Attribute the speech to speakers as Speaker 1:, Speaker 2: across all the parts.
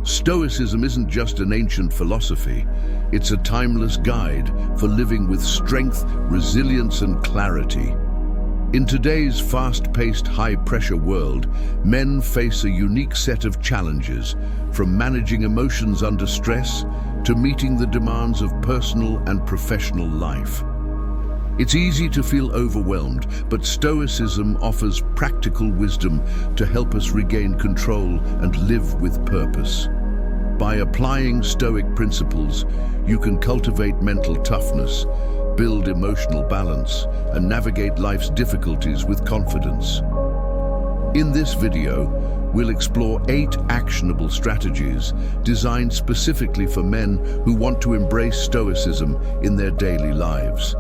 Speaker 1: Stoicism isn't just an ancient philosophy, it's a timeless guide for living with strength, resilience, and clarity. In today's fast-paced, high-pressure world, men face a unique set of challenges, from managing emotions under stress to meeting the demands of personal and professional life. It's easy to feel overwhelmed, but Stoicism offers practical wisdom to help us regain control and live with purpose. By applying Stoic principles, you can cultivate mental toughness, build emotional balance, and navigate life's difficulties with confidence. In this video, we'll explore 8 actionable strategies designed specifically for men who want to embrace Stoicism in their daily lives.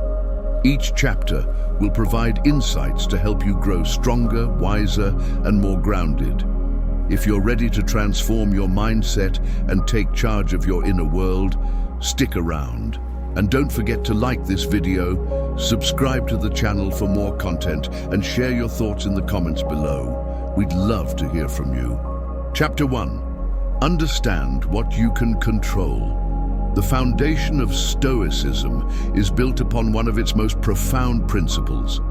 Speaker 1: Each chapter will provide insights to help you grow stronger, wiser, and more grounded. If you're ready to transform your mindset and take charge of your inner world, stick around. And don't forget to like this video, subscribe to the channel for more content, and share your thoughts in the comments below. We'd love to hear from you. Chapter 1. Understand what you can control. The foundation of Stoicism is built upon one of its most profound principles: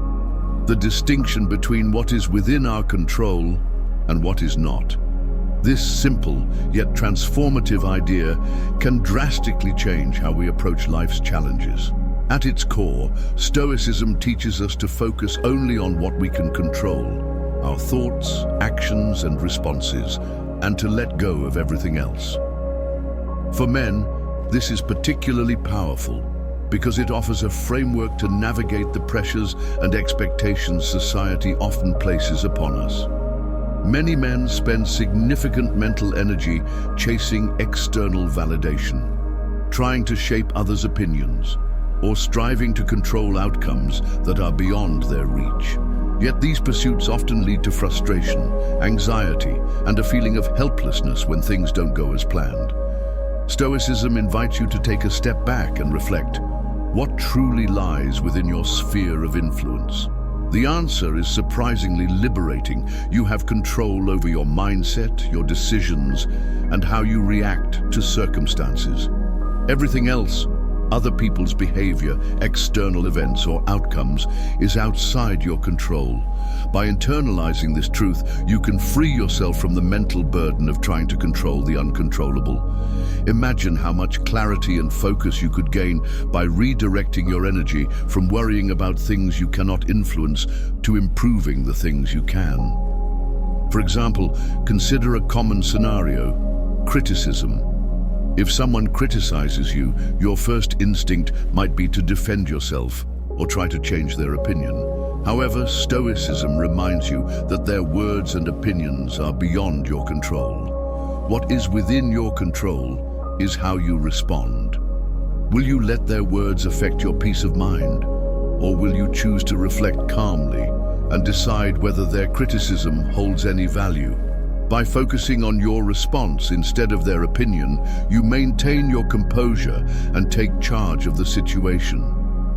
Speaker 1: the distinction between what is within our control and what is not. This simple yet transformative idea can drastically change how we approach life's challenges. At its core, Stoicism teaches us to focus only on what we can control, our thoughts, actions, and responses, and to let go of everything else. For men, this is particularly powerful because it offers a framework to navigate the pressures and expectations society often places upon us. Many men spend significant mental energy chasing external validation, trying to shape others' opinions, or striving to control outcomes that are beyond their reach. Yet these pursuits often lead to frustration, anxiety, and a feeling of helplessness when things don't go as planned. Stoicism invites you to take a step back and reflect: what truly lies within your sphere of influence? The answer is surprisingly liberating. You have control over your mindset, your decisions, and how you react to circumstances. Everything else, other people's behavior, external events, or outcomes, is outside your control. By internalizing this truth, you can free yourself from the mental burden of trying to control the uncontrollable. Imagine how much clarity and focus you could gain by redirecting your energy from worrying about things you cannot influence to improving the things you can. For example, consider a common scenario: criticism. If someone criticizes you, your first instinct might be to defend yourself or try to change their opinion. However, Stoicism reminds you that their words and opinions are beyond your control. What is within your control is how you respond. Will you let their words affect your peace of mind, or will you choose to reflect calmly and decide whether their criticism holds any value? By focusing on your response instead of their opinion, you maintain your composure and take charge of the situation.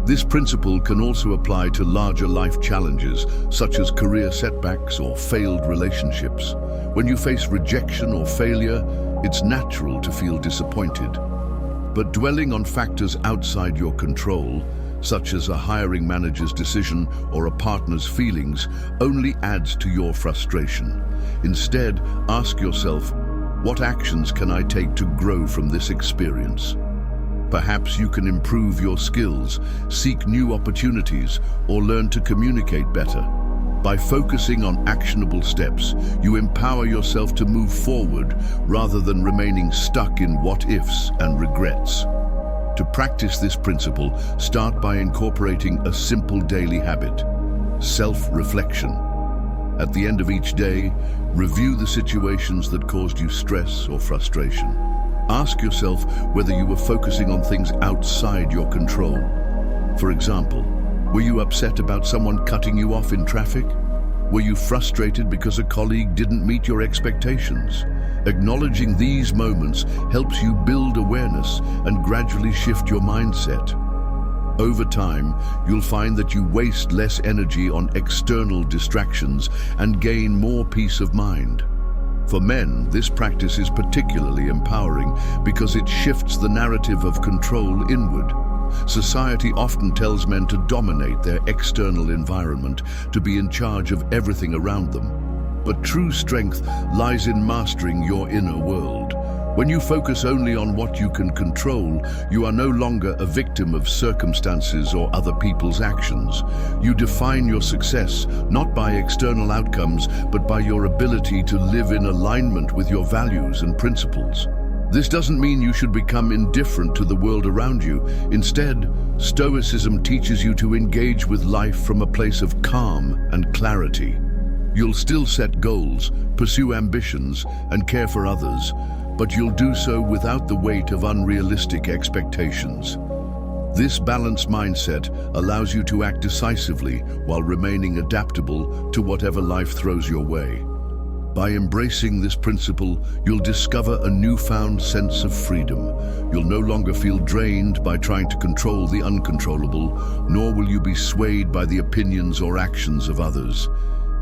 Speaker 1: This principle can also apply to larger life challenges, such as career setbacks or failed relationships. When you face rejection or failure, it's natural to feel disappointed. But dwelling on factors outside your control, such as a hiring manager's decision or a partner's feelings, only adds to your frustration. Instead, ask yourself, what actions can I take to grow from this experience? Perhaps you can improve your skills, seek new opportunities, or learn to communicate better. By focusing on actionable steps, you empower yourself to move forward rather than remaining stuck in what-ifs and regrets. To practice this principle, start by incorporating a simple daily habit: self-reflection. At the end of each day, review the situations that caused you stress or frustration. Ask yourself whether you were focusing on things outside your control. For example, were you upset about someone cutting you off in traffic? Were you frustrated because a colleague didn't meet your expectations? Acknowledging these moments helps you build awareness and gradually shift your mindset. Over time, you'll find that you waste less energy on external distractions and gain more peace of mind. For men, this practice is particularly empowering because it shifts the narrative of control inward. Society often tells men to dominate their external environment, to be in charge of everything around them. But true strength lies in mastering your inner world. When you focus only on what you can control, you are no longer a victim of circumstances or other people's actions. You define your success not by external outcomes, but by your ability to live in alignment with your values and principles. This doesn't mean you should become indifferent to the world around you. Instead, Stoicism teaches you to engage with life from a place of calm and clarity. You'll still set goals, pursue ambitions, and care for others, but you'll do so without the weight of unrealistic expectations. This balanced mindset allows you to act decisively while remaining adaptable to whatever life throws your way. By embracing this principle, you'll discover a newfound sense of freedom. You'll no longer feel drained by trying to control the uncontrollable, nor will you be swayed by the opinions or actions of others.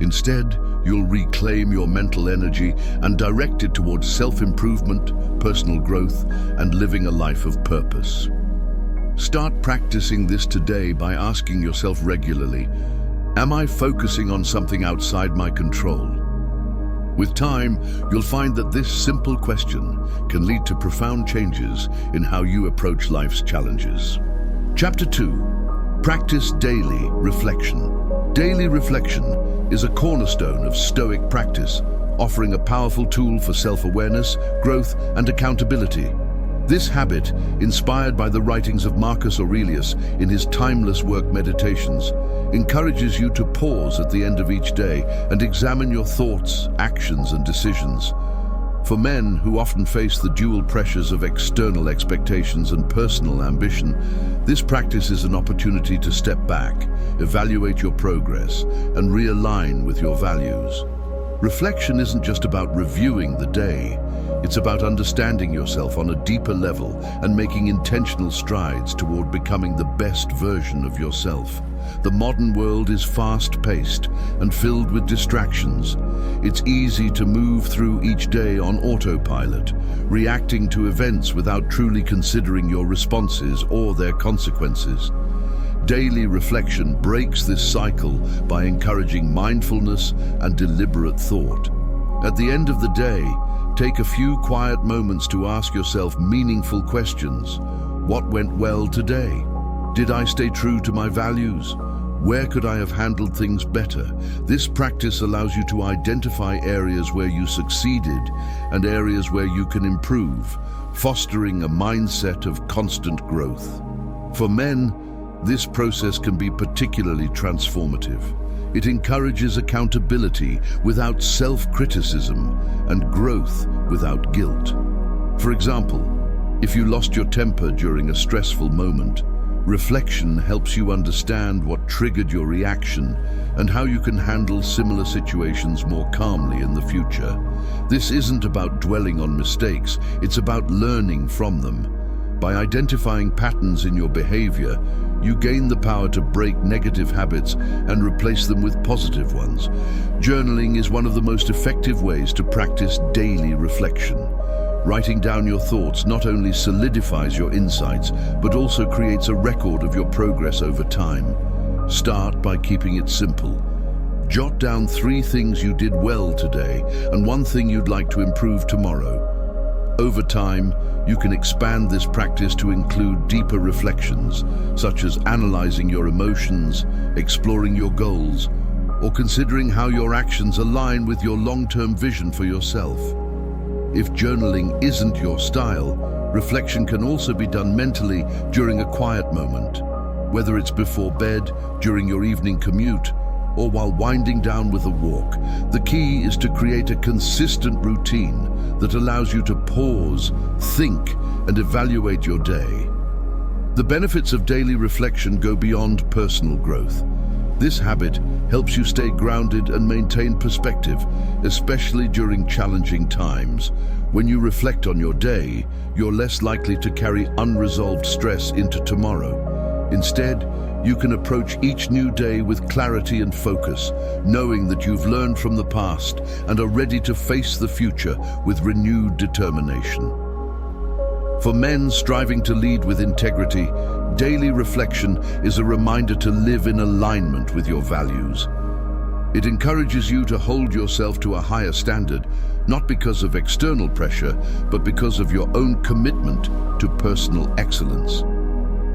Speaker 1: Instead, you'll reclaim your mental energy and direct it towards self-improvement, personal growth, and living a life of purpose. Start practicing this today by asking yourself regularly, am I focusing on something outside my control? With time, you'll find that this simple question can lead to profound changes in how you approach life's challenges. Chapter 2. Practice daily reflection. Daily reflection is a cornerstone of Stoic practice, offering a powerful tool for self-awareness, growth, and accountability. This habit, inspired by the writings of Marcus Aurelius in his timeless work Meditations, encourages you to pause at the end of each day and examine your thoughts, actions, and decisions. For men who often face the dual pressures of external expectations and personal ambition, this practice is an opportunity to step back, evaluate your progress, and realign with your values. Reflection isn't just about reviewing the day. It's about understanding yourself on a deeper level and making intentional strides toward becoming the best version of yourself. The modern world is fast-paced and filled with distractions. It's easy to move through each day on autopilot, reacting to events without truly considering your responses or their consequences. Daily reflection breaks this cycle by encouraging mindfulness and deliberate thought. At the end of the day, take a few quiet moments to ask yourself meaningful questions. What went well today? Did I stay true to my values? Where could I have handled things better? This practice allows you to identify areas where you succeeded and areas where you can improve, fostering a mindset of constant growth. For men, this process can be particularly transformative. It encourages accountability without self-criticism and growth without guilt. For example, if you lost your temper during a stressful moment, reflection helps you understand what triggered your reaction and how you can handle similar situations more calmly in the future. This isn't about dwelling on mistakes, it's about learning from them. By identifying patterns in your behavior, you gain the power to break negative habits and replace them with positive ones. Journaling is one of the most effective ways to practice daily reflection. Writing down your thoughts not only solidifies your insights, but also creates a record of your progress over time. Start by keeping it simple. Jot down 3 things you did well today and 1 thing you'd like to improve tomorrow. Over time, you can expand this practice to include deeper reflections, such as analyzing your emotions, exploring your goals, or considering how your actions align with your long-term vision for yourself. If journaling isn't your style, reflection can also be done mentally during a quiet moment, whether it's before bed, during your evening commute, or while winding down with a walk. The key is to create a consistent routine that allows you to pause, think, and evaluate your day. The benefits of daily reflection go beyond personal growth. This habit helps you stay grounded and maintain perspective, especially during challenging times. When you reflect on your day, you're less likely to carry unresolved stress into tomorrow. Instead, You can approach each new day with clarity and focus, knowing that you've learned from the past and are ready to face the future with renewed determination. For men striving to lead with integrity, daily reflection is a reminder to live in alignment with your values. It encourages you to hold yourself to a higher standard, not because of external pressure, but because of your own commitment to personal excellence.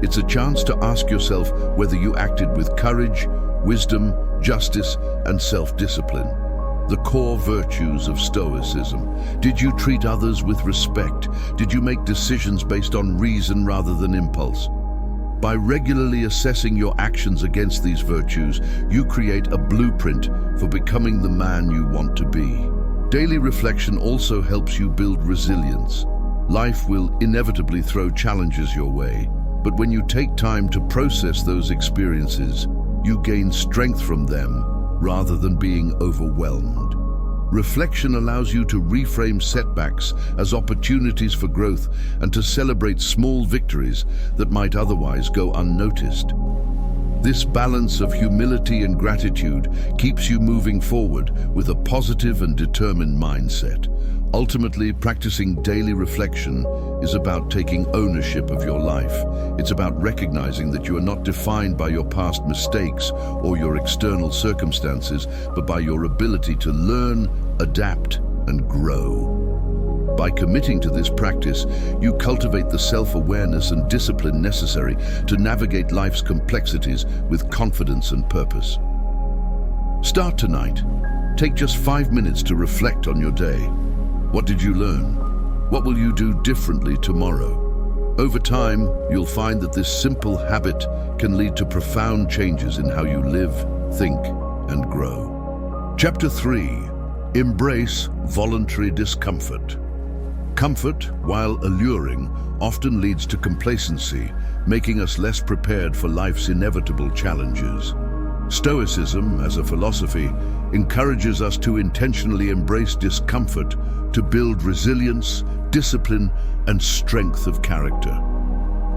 Speaker 1: It's a chance to ask yourself whether you acted with courage, wisdom, justice, and self-discipline. The core virtues of Stoicism. Did you treat others with respect? Did you make decisions based on reason rather than impulse? By regularly assessing your actions against these virtues, you create a blueprint for becoming the man you want to be. Daily reflection also helps you build resilience. Life will inevitably throw challenges your way, but when you take time to process those experiences, you gain strength from them rather than being overwhelmed. Reflection allows you to reframe setbacks as opportunities for growth and to celebrate small victories that might otherwise go unnoticed. This balance of humility and gratitude keeps you moving forward with a positive and determined mindset. Ultimately, practicing daily reflection is about taking ownership of your life. It's about recognizing that you are not defined by your past mistakes or your external circumstances, but by your ability to learn, adapt, and grow. By committing to this practice, you cultivate the self-awareness and discipline necessary to navigate life's complexities with confidence and purpose. Start tonight. Take just 5 minutes to reflect on your day. What did you learn? What will you do differently tomorrow? Over time, you'll find that this simple habit can lead to profound changes in how you live, think, and grow. Chapter 3. Embrace voluntary discomfort. Comfort, while alluring, often leads to complacency, making us less prepared for life's inevitable challenges. Stoicism, as a philosophy, encourages us to intentionally embrace discomfort to build resilience, discipline, and strength of character.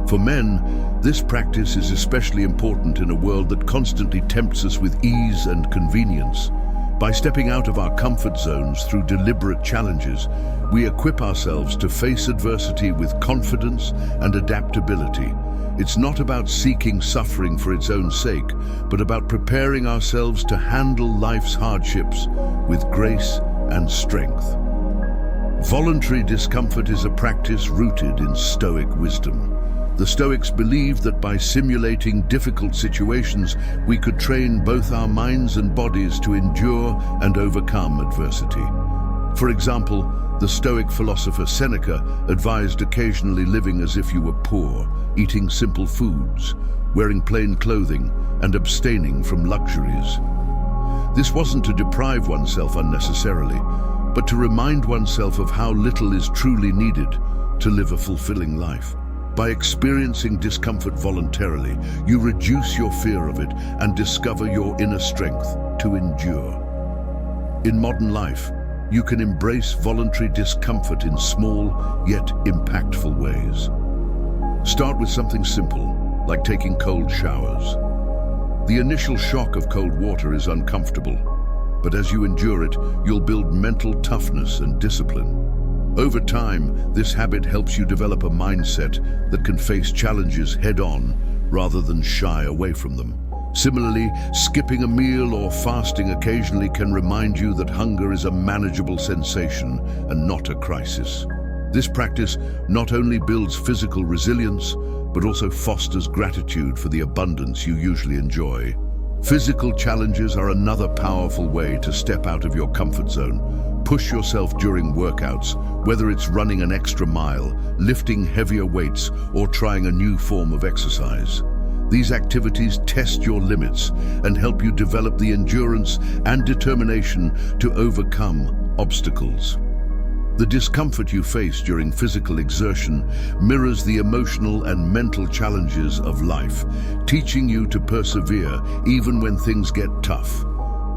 Speaker 1: For men, this practice is especially important in a world that constantly tempts us with ease and convenience. By stepping out of our comfort zones through deliberate challenges, we equip ourselves to face adversity with confidence and adaptability. It's not about seeking suffering for its own sake, but about preparing ourselves to handle life's hardships with grace and strength. Voluntary discomfort is a practice rooted in Stoic wisdom. The Stoics believed that by simulating difficult situations, we could train both our minds and bodies to endure and overcome adversity. For example, the Stoic philosopher Seneca advised occasionally living as if you were poor, eating simple foods, wearing plain clothing, and abstaining from luxuries. This wasn't to deprive oneself unnecessarily, but to remind oneself of how little is truly needed to live a fulfilling life. By experiencing discomfort voluntarily, you reduce your fear of it and discover your inner strength to endure. In modern life, you can embrace voluntary discomfort in small yet impactful ways. Start with something simple, like taking cold showers. The initial shock of cold water is uncomfortable, but as you endure it, you'll build mental toughness and discipline. Over time, this habit helps you develop a mindset that can face challenges head-on rather than shy away from them. Similarly, skipping a meal or fasting occasionally can remind you that hunger is a manageable sensation and not a crisis. This practice not only builds physical resilience, but also fosters gratitude for the abundance you usually enjoy. Physical challenges are another powerful way to step out of your comfort zone. Push yourself during workouts, whether it's running an extra mile, lifting heavier weights, or trying a new form of exercise. These activities test your limits and help you develop the endurance and determination to overcome obstacles. The discomfort you face during physical exertion mirrors the emotional and mental challenges of life, teaching you to persevere even when things get tough.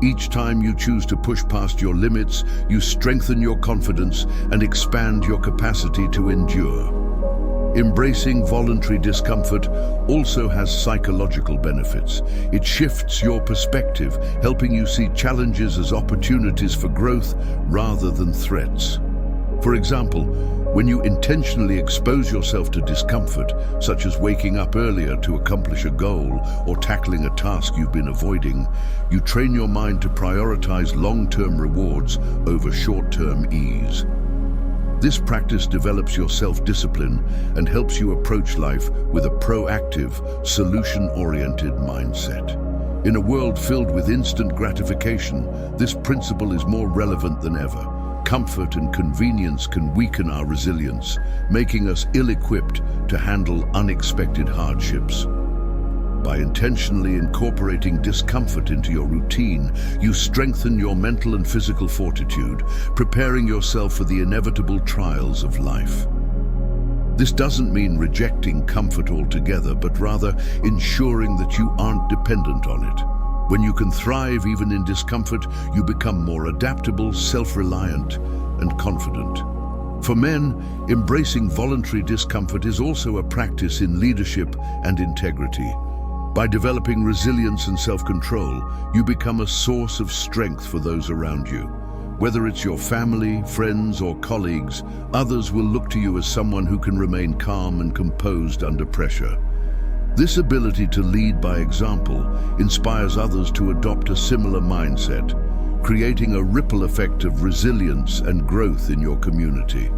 Speaker 1: Each time you choose to push past your limits, you strengthen your confidence and expand your capacity to endure. Embracing voluntary discomfort also has psychological benefits. It shifts your perspective, helping you see challenges as opportunities for growth rather than threats. For example, when you intentionally expose yourself to discomfort, such as waking up earlier to accomplish a goal or tackling a task you've been avoiding, you train your mind to prioritize long-term rewards over short-term ease. This practice develops your self-discipline and helps you approach life with a proactive, solution-oriented mindset. In a world filled with instant gratification, this principle is more relevant than ever. Comfort and convenience can weaken our resilience, making us ill-equipped to handle unexpected hardships. By intentionally incorporating discomfort into your routine, you strengthen your mental and physical fortitude, preparing yourself for the inevitable trials of life. This doesn't mean rejecting comfort altogether, but rather ensuring that you aren't dependent on it. When you can thrive even in discomfort, you become more adaptable, self-reliant, and confident. For men, embracing voluntary discomfort is also a practice in leadership and integrity. By developing resilience and self-control, you become a source of strength for those around you. Whether it's your family, friends, or colleagues, others will look to you as someone who can remain calm and composed under pressure. This ability to lead by example inspires others to adopt a similar mindset, creating a ripple effect of resilience and growth in your community.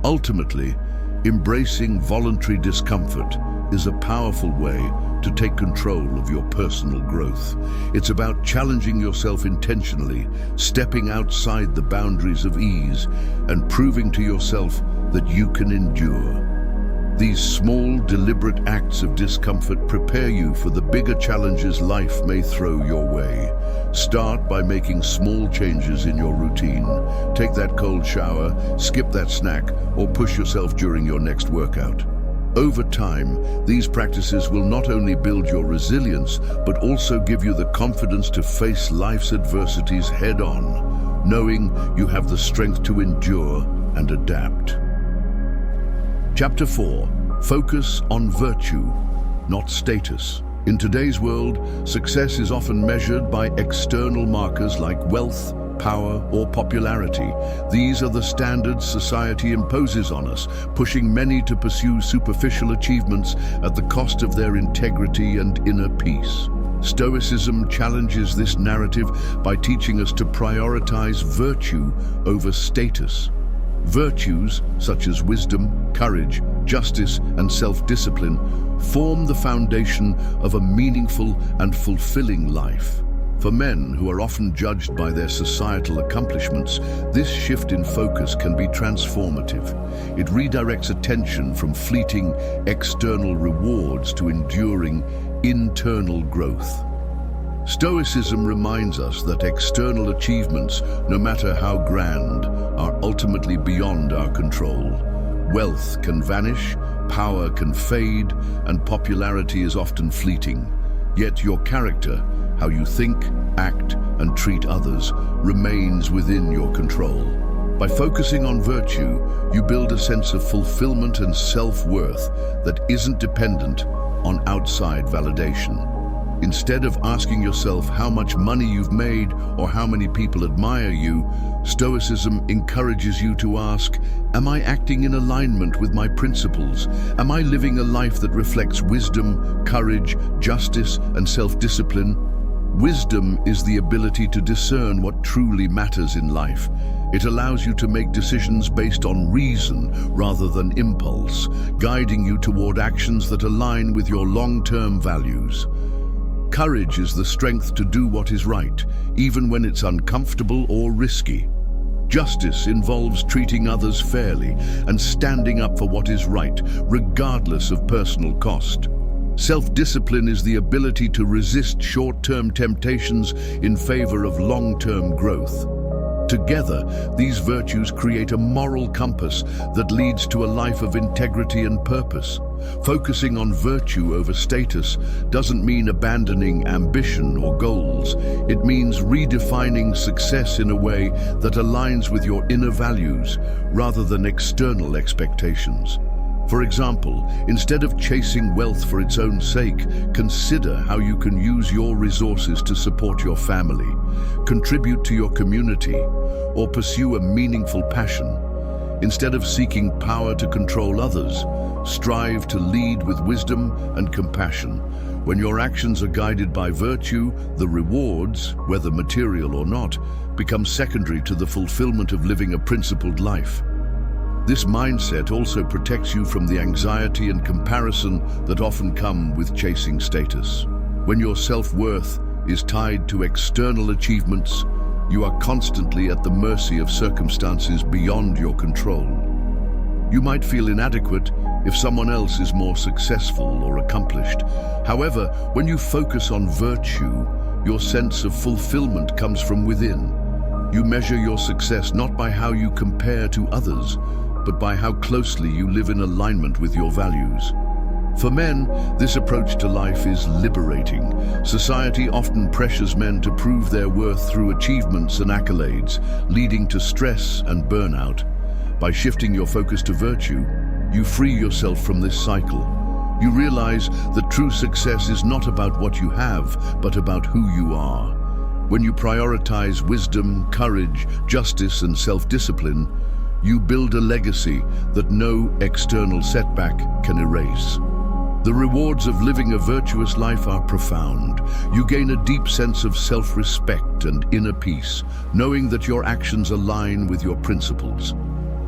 Speaker 1: Ultimately, embracing voluntary discomfort is a powerful way to take control of your personal growth. It's about challenging yourself intentionally, stepping outside the boundaries of ease, and proving to yourself that you can endure. These small, deliberate acts of discomfort prepare you for the bigger challenges life may throw your way. Start by making small changes in your routine. Take that cold shower, skip that snack, or push yourself during your next workout. Over time, these practices will not only build your resilience, but also give you the confidence to face life's adversities head-on, knowing you have the strength to endure and adapt. Chapter 4. Focus on virtue, not status. In today's world, success is often measured by external markers like wealth, power, or popularity. These are the standards society imposes on us, pushing many to pursue superficial achievements at the cost of their integrity and inner peace. Stoicism challenges this narrative by teaching us to prioritize virtue over status. Virtues, such as wisdom, courage, justice, and self-discipline, form the foundation of a meaningful and fulfilling life. For men who are often judged by their societal accomplishments, this shift in focus can be transformative. It redirects attention from fleeting external rewards to enduring internal growth. Stoicism reminds us that external achievements, no matter how grand, are ultimately beyond our control. Wealth can vanish, power can fade, and popularity is often fleeting. Yet your character, how you think, act, and treat others, remains within your control. By focusing on virtue, you build a sense of fulfillment and self-worth that isn't dependent on outside validation. Instead of asking yourself how much money you've made or how many people admire you, Stoicism encourages you to ask, am I acting in alignment with my principles? Am I living a life that reflects wisdom, courage, justice, and self-discipline? Wisdom is the ability to discern what truly matters in life. It allows you to make decisions based on reason rather than impulse, guiding you toward actions that align with your long-term values. Courage is the strength to do what is right, even when it's uncomfortable or risky. Justice involves treating others fairly and standing up for what is right, regardless of personal cost. Self-discipline is the ability to resist short-term temptations in favor of long-term growth. Together, these virtues create a moral compass that leads to a life of integrity and purpose. Focusing on virtue over status doesn't mean abandoning ambition or goals. It means redefining success in a way that aligns with your inner values rather than external expectations. For example, instead of chasing wealth for its own sake, consider how you can use your resources to support your family, contribute to your community, or pursue a meaningful passion. Instead of seeking power to control others, strive to lead with wisdom and compassion. When your actions are guided by virtue, the rewards, whether material or not, become secondary to the fulfillment of living a principled life. This mindset also protects you from the anxiety and comparison that often come with chasing status. When your self-worth is tied to external achievements, you are constantly at the mercy of circumstances beyond your control. You might feel inadequate if someone else is more successful or accomplished. However, when you focus on virtue, your sense of fulfillment comes from within. You measure your success not by how you compare to others, but by how closely you live in alignment with your values. For men, this approach to life is liberating. Society often pressures men to prove their worth through achievements and accolades, leading to stress and burnout. By shifting your focus to virtue, you free yourself from this cycle. You realize that true success is not about what you have, but about who you are. When you prioritize wisdom, courage, justice, and self-discipline, you build a legacy that no external setback can erase. The rewards of living a virtuous life are profound. You gain a deep sense of self-respect and inner peace, knowing that your actions align with your principles.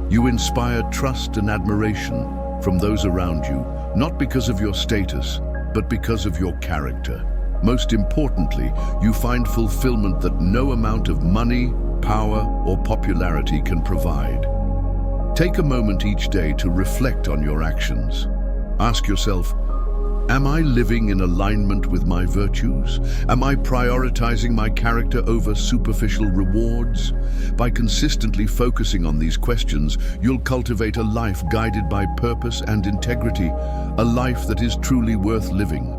Speaker 1: You inspire trust and admiration from those around you, not because of your status, but because of your character. Most importantly, you find fulfillment that no amount of money, power, or popularity can provide. Take a moment each day to reflect on your actions. Ask yourself, am I living in alignment with my virtues? Am I prioritizing my character over superficial rewards? By consistently focusing on these questions, you'll cultivate a life guided by purpose and integrity, a life that is truly worth living.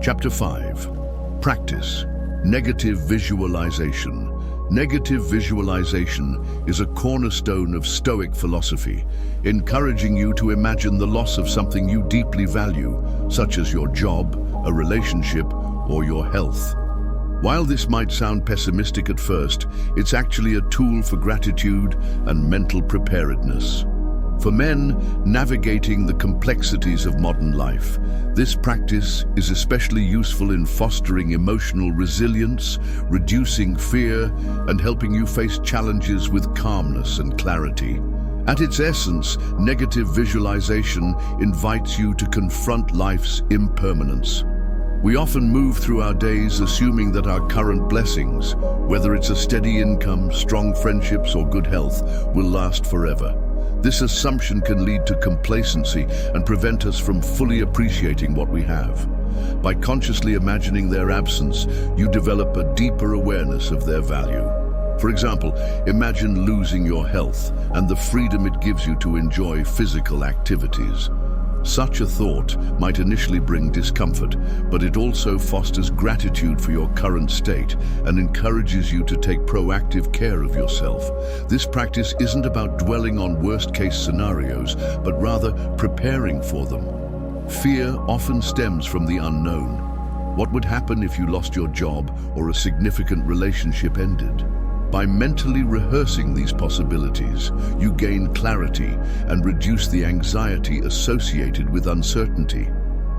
Speaker 1: Chapter 5. Practice. Negative visualization. Negative visualization is a cornerstone of Stoic philosophy, encouraging you to imagine the loss of something you deeply value, such as your job, a relationship, or your health. While this might sound pessimistic at first, it's actually a tool for gratitude and mental preparedness. For men navigating the complexities of modern life, this practice is especially useful in fostering emotional resilience, reducing fear, and helping you face challenges with calmness and clarity. At its essence, negative visualization invites you to confront life's impermanence. We often move through our days assuming that our current blessings, whether it's a steady income, strong friendships, or good health, will last forever. This assumption can lead to complacency and prevent us from fully appreciating what we have. By consciously imagining their absence, you develop a deeper awareness of their value. For example, imagine losing your health and the freedom it gives you to enjoy physical activities. Such a thought might initially bring discomfort, but it also fosters gratitude for your current state and encourages you to take proactive care of yourself. This practice isn't about dwelling on worst-case scenarios, but rather preparing for them. Fear often stems from the unknown. What would happen if you lost your job or a significant relationship ended? By mentally rehearsing these possibilities, you gain clarity and reduce the anxiety associated with uncertainty.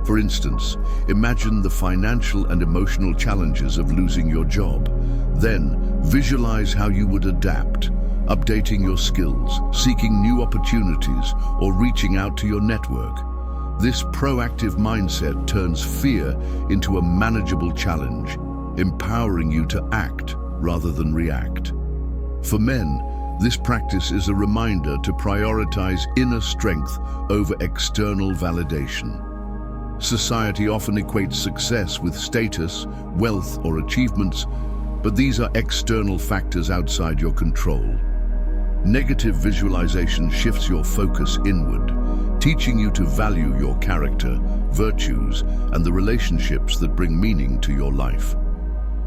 Speaker 1: For instance, imagine the financial and emotional challenges of losing your job. Then, visualize how you would adapt, updating your skills, seeking new opportunities, or reaching out to your network. This proactive mindset turns fear into a manageable challenge, empowering you to act rather than react. For men, this practice is a reminder to prioritize inner strength over external validation. Society often equates success with status, wealth, or achievements, but these are external factors outside your control. Negative visualization shifts your focus inward, teaching you to value your character, virtues, and the relationships that bring meaning to your life.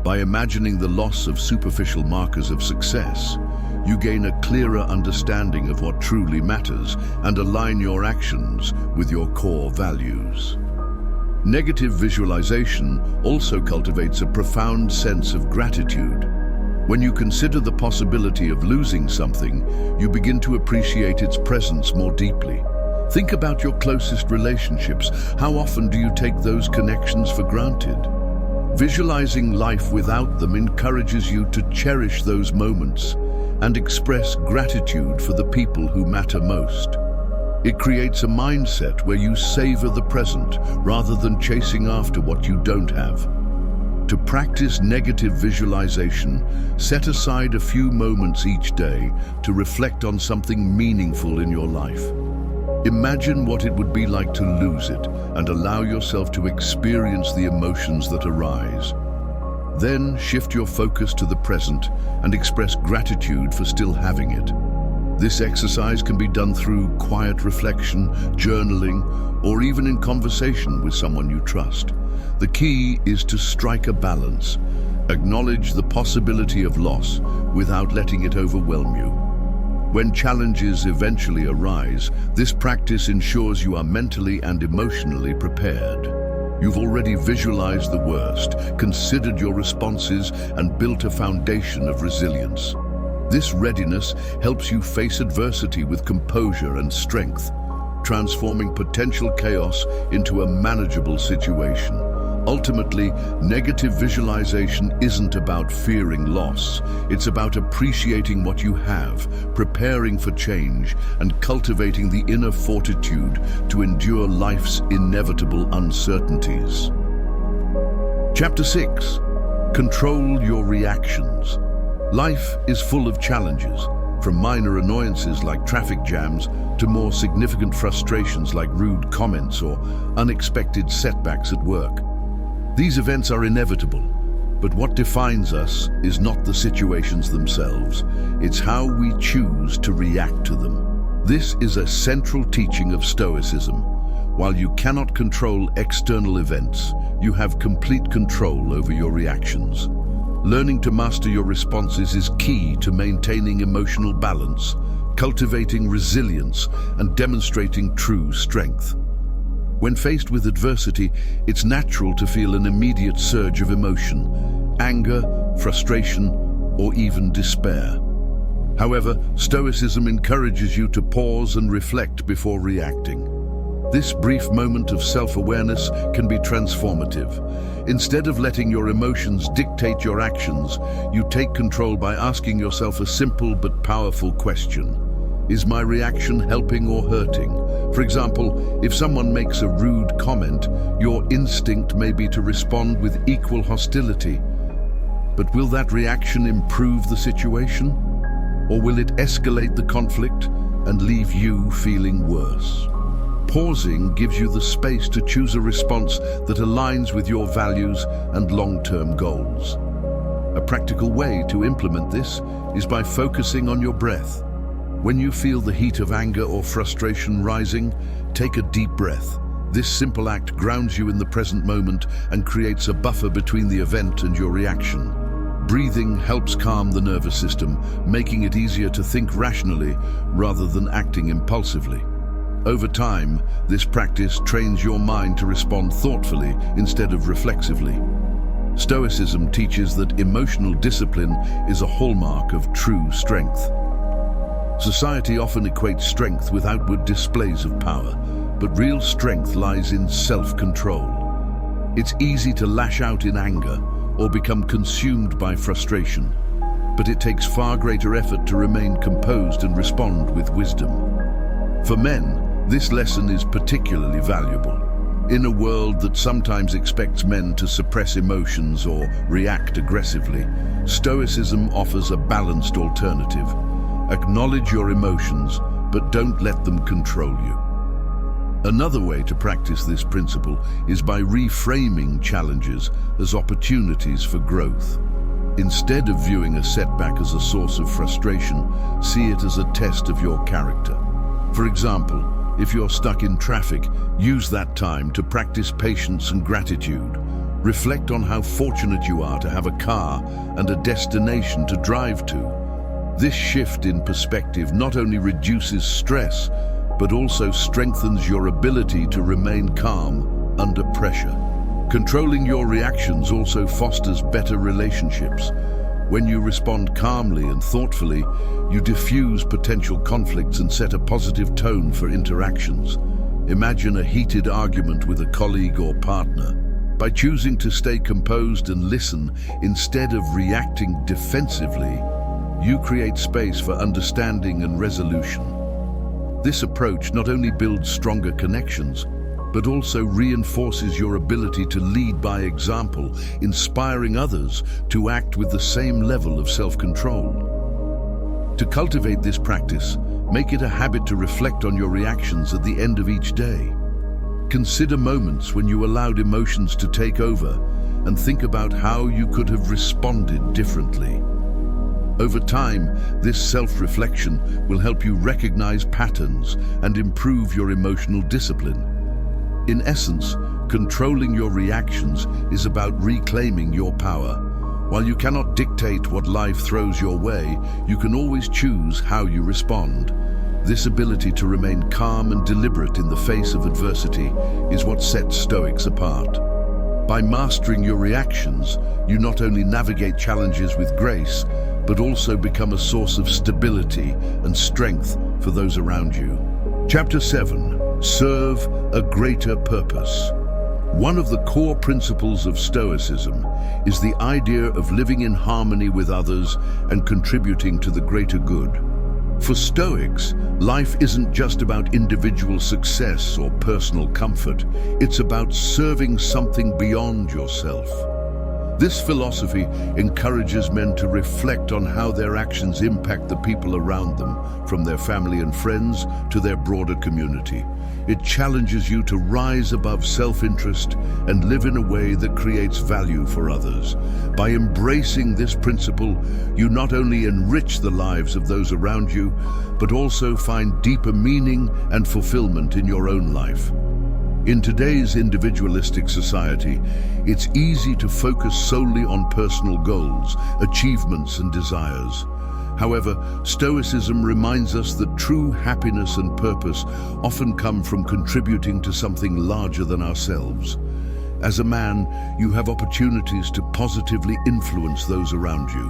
Speaker 1: By imagining the loss of superficial markers of success, you gain a clearer understanding of what truly matters and align your actions with your core values. Negative visualization also cultivates a profound sense of gratitude. When you consider the possibility of losing something, you begin to appreciate its presence more deeply. Think about your closest relationships. How often do you take those connections for granted? Visualizing life without them encourages you to cherish those moments and express gratitude for the people who matter most. It creates a mindset where you savor the present rather than chasing after what you don't have. To practice negative visualization, set aside a few moments each day to reflect on something meaningful in your life. Imagine what it would be like to lose it and allow yourself to experience the emotions that arise. Then shift your focus to the present and express gratitude for still having it. This exercise can be done through quiet reflection, journaling, or even in conversation with someone you trust. The key is to strike a balance. Acknowledge the possibility of loss without letting it overwhelm you. When challenges eventually arise, this practice ensures you are mentally and emotionally prepared. You've already visualized the worst, considered your responses, and built a foundation of resilience. This readiness helps you face adversity with composure and strength, transforming potential chaos into a manageable situation. Ultimately, negative visualization isn't about fearing loss. It's about appreciating what you have, preparing for change, and cultivating the inner fortitude to endure life's inevitable uncertainties. Chapter 6. Control your reactions. Life is full of challenges, from minor annoyances like traffic jams to more significant frustrations like rude comments or unexpected setbacks at work. These events are inevitable, but what defines us is not the situations themselves. It's how we choose to react to them. This is a central teaching of Stoicism. While you cannot control external events, you have complete control over your reactions. Learning to master your responses is key to maintaining emotional balance, cultivating resilience, and demonstrating true strength. When faced with adversity, it's natural to feel an immediate surge of emotion, anger, frustration, or even despair. However, Stoicism encourages you to pause and reflect before reacting. This brief moment of self-awareness can be transformative. Instead of letting your emotions dictate your actions, you take control by asking yourself a simple but powerful question. Is my reaction helping or hurting? For example, if someone makes a rude comment, your instinct may be to respond with equal hostility. But will that reaction improve the situation? Or will it escalate the conflict and leave you feeling worse? Pausing gives you the space to choose a response that aligns with your values and long-term goals. A practical way to implement this is by focusing on your breath. When you feel the heat of anger or frustration rising, take a deep breath. This simple act grounds you in the present moment and creates a buffer between the event and your reaction. Breathing helps calm the nervous system, making it easier to think rationally rather than acting impulsively. Over time, this practice trains your mind to respond thoughtfully instead of reflexively. Stoicism teaches that emotional discipline is a hallmark of true strength. Society often equates strength with outward displays of power, but real strength lies in self-control. It's easy to lash out in anger or become consumed by frustration, but it takes far greater effort to remain composed and respond with wisdom. For men, this lesson is particularly valuable. In a world that sometimes expects men to suppress emotions or react aggressively, Stoicism offers a balanced alternative. Acknowledge your emotions, but don't let them control you. Another way to practice this principle is by reframing challenges as opportunities for growth. Instead of viewing a setback as a source of frustration, see it as a test of your character. For example, if you're stuck in traffic, use that time to practice patience and gratitude. Reflect on how fortunate you are to have a car and a destination to drive to. This shift in perspective not only reduces stress, but also strengthens your ability to remain calm under pressure. Controlling your reactions also fosters better relationships. When you respond calmly and thoughtfully, you diffuse potential conflicts and set a positive tone for interactions. Imagine a heated argument with a colleague or partner. By choosing to stay composed and listen instead of reacting defensively, you create space for understanding and resolution. This approach not only builds stronger connections, but also reinforces your ability to lead by example, inspiring others to act with the same level of self-control. To cultivate this practice, make it a habit to reflect on your reactions at the end of each day. Consider moments when you allowed emotions to take over and think about how you could have responded differently. Over time, this self-reflection will help you recognize patterns and improve your emotional discipline. In essence, controlling your reactions is about reclaiming your power. While you cannot dictate what life throws your way, you can always choose how you respond. This ability to remain calm and deliberate in the face of adversity is what sets Stoics apart. By mastering your reactions, you not only navigate challenges with grace, but also become a source of stability and strength for those around you. Chapter 7. Serve a greater purpose. One of the core principles of Stoicism is the idea of living in harmony with others and contributing to the greater good. For Stoics, life isn't just about individual success or personal comfort. It's about serving something beyond yourself. This philosophy encourages men to reflect on how their actions impact the people around them, from their family and friends to their broader community. It challenges you to rise above self-interest and live in a way that creates value for others. By embracing this principle, you not only enrich the lives of those around you, but also find deeper meaning and fulfillment in your own life. In today's individualistic society, it's easy to focus solely on personal goals, achievements, and desires. However, Stoicism reminds us that true happiness and purpose often come from contributing to something larger than ourselves. As a man, you have opportunities to positively influence those around you,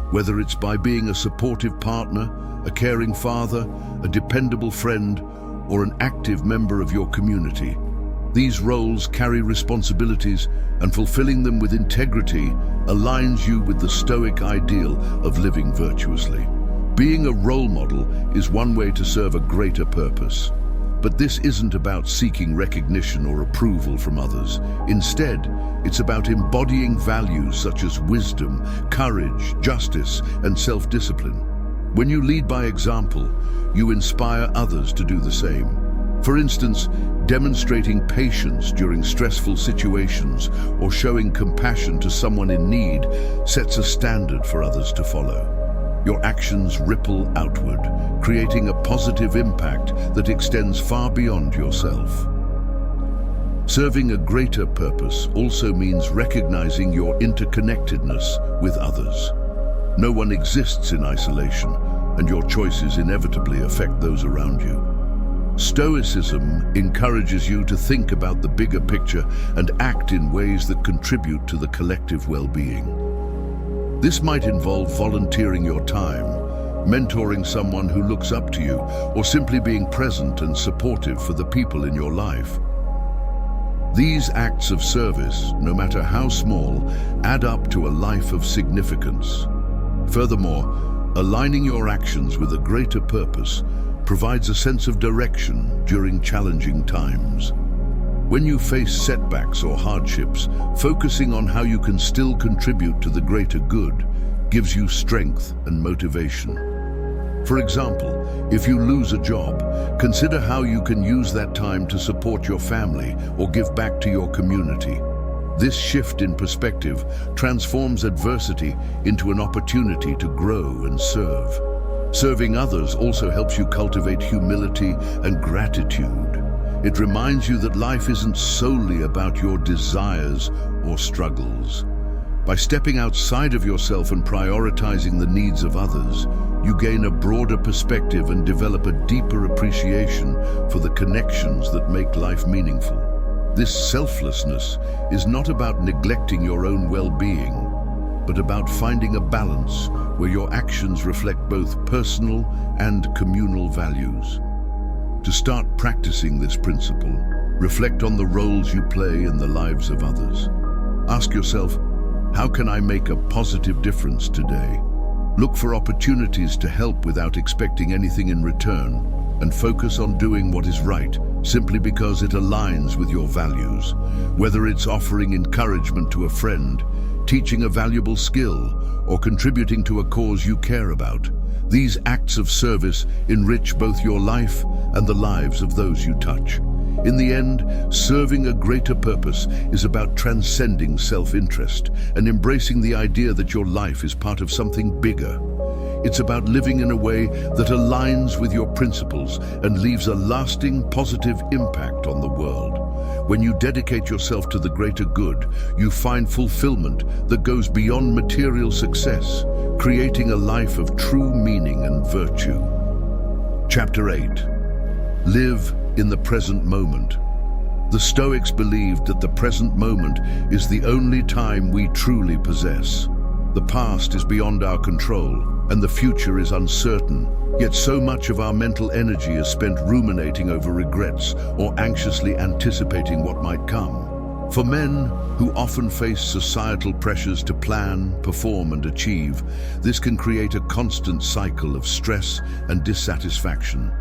Speaker 1: whether it's by being a supportive partner, a caring father, a dependable friend, or an active member of your community. These roles carry responsibilities, and fulfilling them with integrity aligns you with the Stoic ideal of living virtuously. Being a role model is one way to serve a greater purpose. But this isn't about seeking recognition or approval from others. Instead, it's about embodying values such as wisdom, courage, justice, and self-discipline. When you lead by example, you inspire others to do the same. For instance, demonstrating patience during stressful situations or showing compassion to someone in need sets a standard for others to follow. Your actions ripple outward, creating a positive impact that extends far beyond yourself. Serving a greater purpose also means recognizing your interconnectedness with others. No one exists in isolation, and your choices inevitably affect those around you. Stoicism encourages you to think about the bigger picture and act in ways that contribute to the collective well-being. This might involve volunteering your time, mentoring someone who looks up to you, or simply being present and supportive for the people in your life. These acts of service, no matter how small, add up to a life of significance. Furthermore, aligning your actions with a greater purpose provides a sense of direction during challenging times. When you face setbacks or hardships, focusing on how you can still contribute to the greater good gives you strength and motivation. For example, if you lose a job, consider how you can use that time to support your family or give back to your community. This shift in perspective transforms adversity into an opportunity to grow and serve. Serving others also helps you cultivate humility and gratitude. It reminds you that life isn't solely about your desires or struggles. By stepping outside of yourself and prioritizing the needs of others, you gain a broader perspective and develop a deeper appreciation for the connections that make life meaningful. This selflessness is not about neglecting your own well-being, but about finding a balance where your actions reflect both personal and communal values. To start practicing this principle, reflect on the roles you play in the lives of others. Ask yourself, how can I make a positive difference today? Look for opportunities to help without expecting anything in return, and focus on doing what is right, simply because it aligns with your values. Whether it's offering encouragement to a friend, teaching a valuable skill, or contributing to a cause you care about, these acts of service enrich both your life and the lives of those you touch. In the end, serving a greater purpose is about transcending self-interest and embracing the idea that your life is part of something bigger. It's about living in a way that aligns with your principles and leaves a lasting positive impact on the world. When you dedicate yourself to the greater good, you find fulfillment that goes beyond material success, creating a life of true meaning and virtue. Chapter 8. Live in the present moment. The Stoics believed that the present moment is the only time we truly possess. The past is beyond our control, and the future is uncertain, yet so much of our mental energy is spent ruminating over regrets or anxiously anticipating what might come. For men who often face societal pressures to plan, perform, and achieve, this can create a constant cycle of stress and dissatisfaction.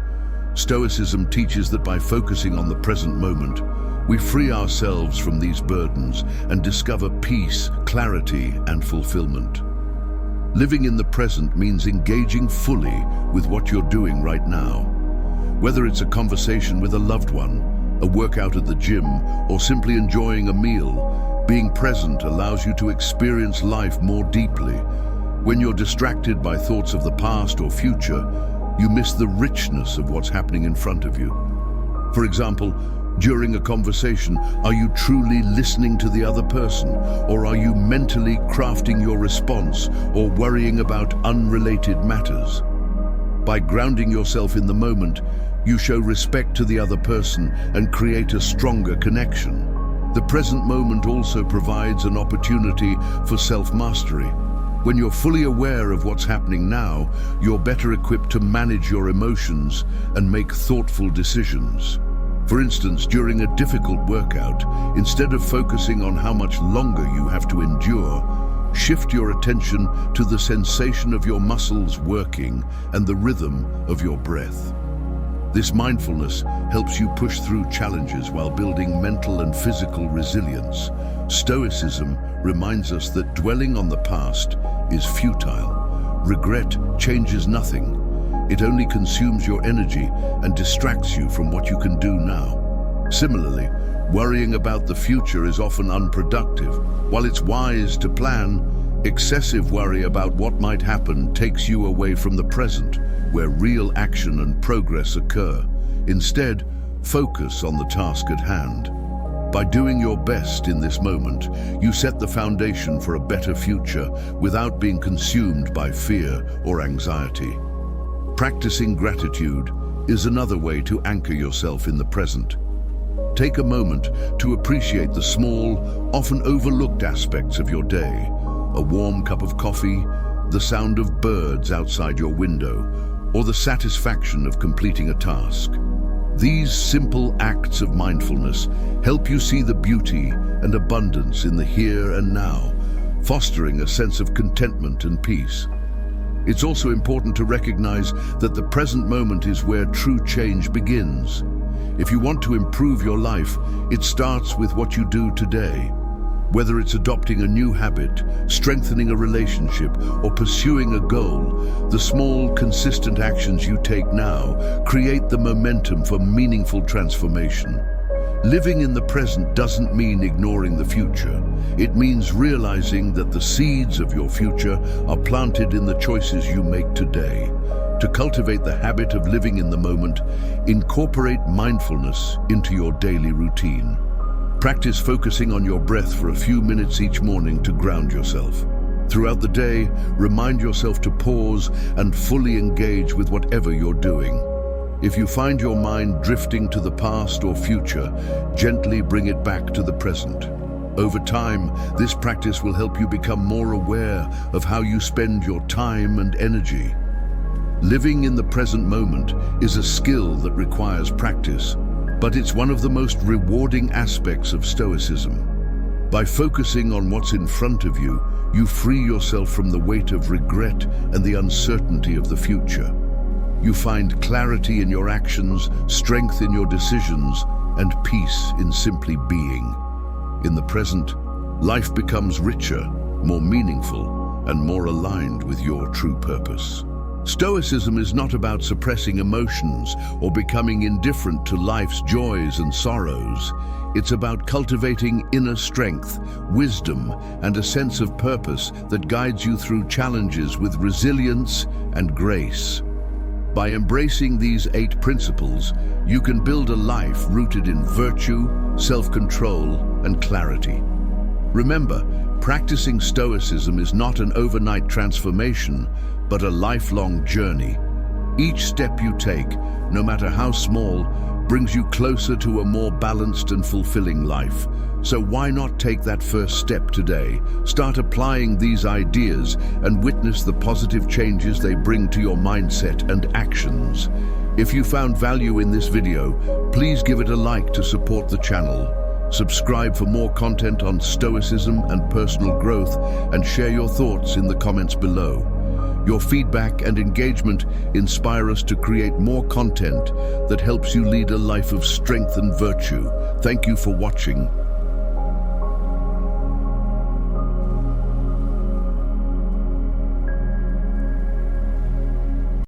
Speaker 1: Stoicism teaches that by focusing on the present moment, we free ourselves from these burdens and discover peace, clarity, and fulfillment. Living in the present means engaging fully with what you're doing right now. Whether it's a conversation with a loved one, a workout at the gym, or simply enjoying a meal, being present allows you to experience life more deeply. When you're distracted by thoughts of the past or future, you miss the richness of what's happening in front of you. For example, during a conversation, are you truly listening to the other person, or are you mentally crafting your response or worrying about unrelated matters? By grounding yourself in the moment, you show respect to the other person and create a stronger connection. The present moment also provides an opportunity for self-mastery. When you're fully aware of what's happening now, you're better equipped to manage your emotions and make thoughtful decisions. For instance, during a difficult workout, instead of focusing on how much longer you have to endure, shift your attention to the sensation of your muscles working and the rhythm of your breath. This mindfulness helps you push through challenges while building mental and physical resilience. Stoicism reminds us that dwelling on the past is futile. Regret changes nothing. It only consumes your energy and distracts you from what you can do now. Similarly, worrying about the future is often unproductive. While it's wise to plan, excessive worry about what might happen takes you away from the present, where real action and progress occur. Instead, focus on the task at hand. By doing your best in this moment, you set the foundation for a better future without being consumed by fear or anxiety. Practicing gratitude is another way to anchor yourself in the present. Take a moment to appreciate the small, often overlooked aspects of your day. A warm cup of coffee, the sound of birds outside your window, or the satisfaction of completing a task. These simple acts of mindfulness help you see the beauty and abundance in the here and now, fostering a sense of contentment and peace. It's also important to recognize that the present moment is where true change begins. If you want to improve your life, it starts with what you do today. Whether it's adopting a new habit, strengthening a relationship, or pursuing a goal, the small, consistent actions you take now create the momentum for meaningful transformation. Living in the present doesn't mean ignoring the future. It means realizing that the seeds of your future are planted in the choices you make today. To cultivate the habit of living in the moment, incorporate mindfulness into your daily routine. Practice focusing on your breath for a few minutes each morning to ground yourself. Throughout the day, remind yourself to pause and fully engage with whatever you're doing. If you find your mind drifting to the past or future, gently bring it back to the present. Over time, this practice will help you become more aware of how you spend your time and energy. Living in the present moment is a skill that requires practice, but it's one of the most rewarding aspects of Stoicism. By focusing on what's in front of you, you free yourself from the weight of regret and the uncertainty of the future. You find clarity in your actions, strength in your decisions, and peace in simply being. In the present, life becomes richer, more meaningful, and more aligned with your true purpose. Stoicism is not about suppressing emotions or becoming indifferent to life's joys and sorrows. It's about cultivating inner strength, wisdom, and a sense of purpose that guides you through challenges with resilience and grace. By embracing these 8 principles, you can build a life rooted in virtue, self-control, and clarity. Remember, practicing Stoicism is not an overnight transformation, but a lifelong journey. Each step you take, no matter how small, brings you closer to a more balanced and fulfilling life. So why not take that first step today? Start applying these ideas and witness the positive changes they bring to your mindset and actions. If you found value in this video, please give it a like to support the channel. Subscribe for more content on Stoicism and personal growth, and share your thoughts in the comments below. Your feedback and engagement inspire us to create more content that helps you lead a life of strength and virtue. Thank you for watching.